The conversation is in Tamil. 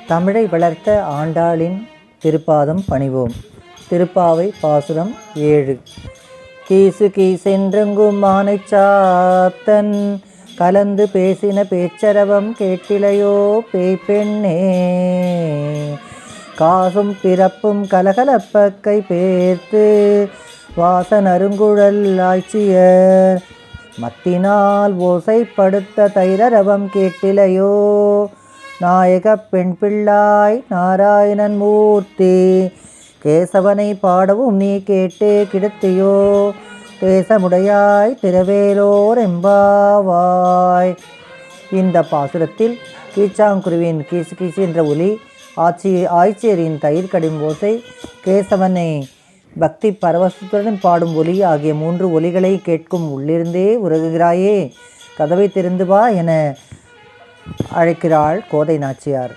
தமிழை வளர்த்த ஆண்டாளின் திருப்பாதம் பணிவோம். திருப்பாவை பாசுரம் 7. கீசு கீசென்றெங்கும் மானைச் சாத்தன் கலந்து பேசின பேச்சரவம் கேட்டிலையோ பேய்ப்பெண்ணே. காசும் பிறப்பும் கலகலப்ப கை பேர்த்து வாசன் அருங்குழல் ஆய்ச்சியர் மத்தினால் ஓசைப்படுத்த தைரரவம் கேட்டிலையோ. நாயகப் பெண் பிள்ளாய் நாராயணன் மூர்த்தி கேசவனை பாடவும் நீ கேட்டே கிடத்தியோ. தேசமுடையாய் திரவேலோர் எம்பாவாய். இந்த பாசுரத்தில் கீச்சாங்குருவின் கீசு கீசு என்ற ஒலி, ஆய்ச்சியரின் தயிர் கடும் ஓசை, கேசவனை பக்தி பரவசத்துடன் பாடும் ஒலி ஆகிய 3 ஒலிகளை கேட்கும் உள்ளிருந்தே உறங்குகிறாயே, கதவை திறந்து வா என அழைக்கிறாள் கோதை நாச்சியார்.